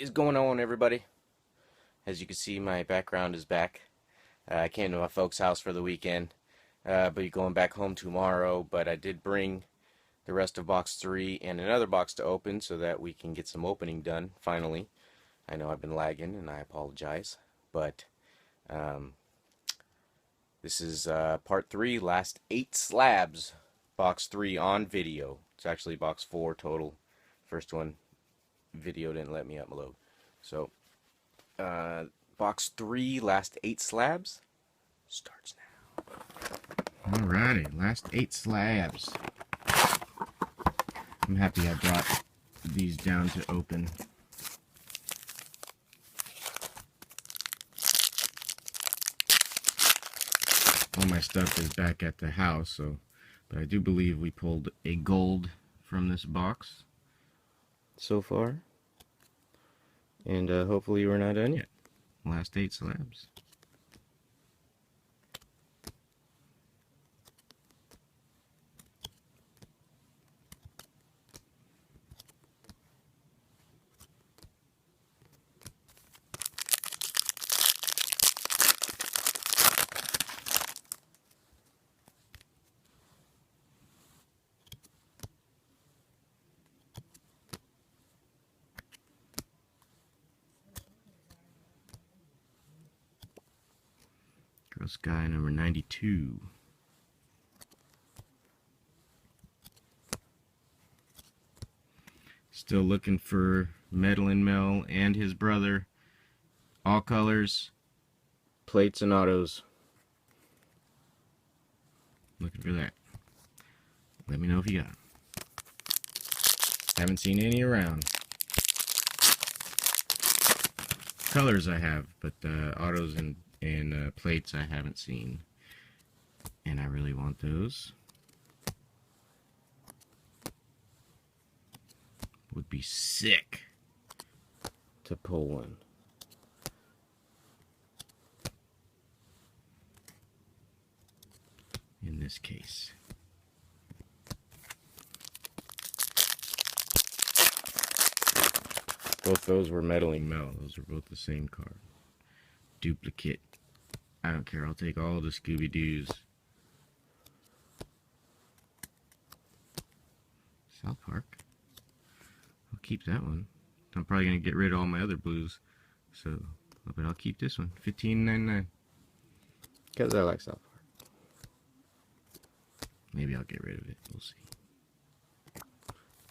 is going on, everybody? As you can see, my background is back. I came to my folks' house for the weekend, but going back home tomorrow. But I did bring the rest of box 3 and another box to open so that we can get some opening done, finally. I know I've been lagging, and I apologize. But um, this is part 3, last 8 slabs, box 3 on video. It's actually box 4 total. First one, video didn't let me upload. So, Uh, box 3, last 8 slabs, starts now. Alrighty, last 8 slabs. I'm happy I brought these down to open. All my stuff is back at the house, but I do believe we pulled a gold from this box so far. And hopefully we're not done yet. Last 8 slabs. Girl Sky number 92. Still looking for Meddlin' Mel and his brother. All colors, plates and autos. Looking for that. Let me know if you got them. Haven't seen any around. Colors I have, but autos and plates I haven't seen. And I really want those. Would be sick to pull one. In this case. Both those were Meddling Mel. Those are both the same card. Duplicate. I don't care. I'll take all the Scooby-Doos. South Park. I'll keep that one. I'm probably going to get rid of all my other blues. So, but I'll keep this one. $15.99. Because I like South Park. Maybe I'll get rid of it. We'll see.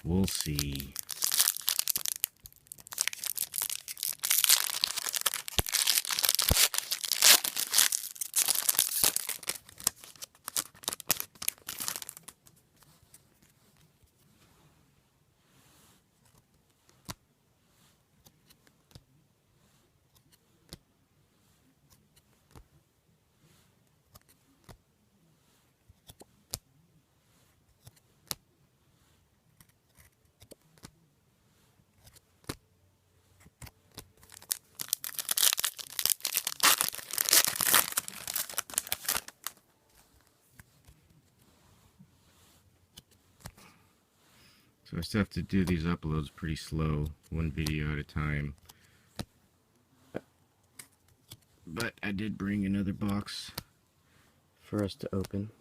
We'll see. So I still have to do these uploads pretty slow, one video at a time. But I did bring another box For us to open.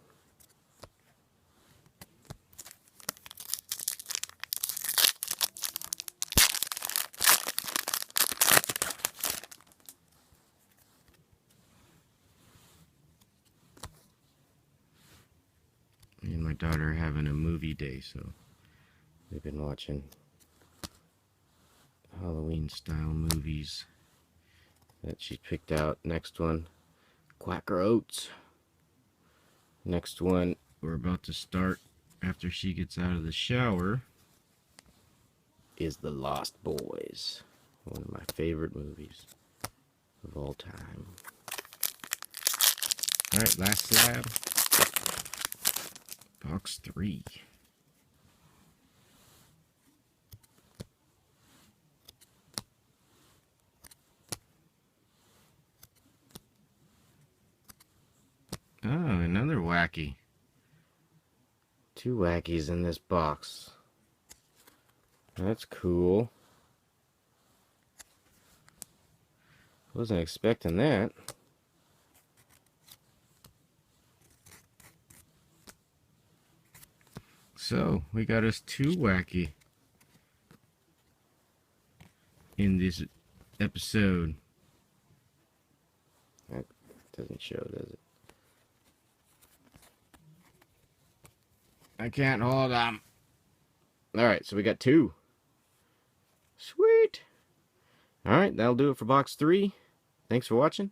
Me and my daughter are having a movie day, so We've been watching Halloween style movies. that she picked out. Next one, Quacker Oats. Next one, We're about to start after she gets out of the shower. is The Lost Boys. One of my favorite movies of all time. Alright, last slab. Box 3. Oh, another wacky. 2 wackies in this box. That's cool. Wasn't expecting that. So, we got us 2 wacky in this episode. That doesn't show, does it? I can't hold them. Alright, so we got 2. Sweet. Alright, that'll do it for box 3. Thanks for watching.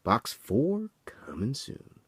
Box 4 coming soon.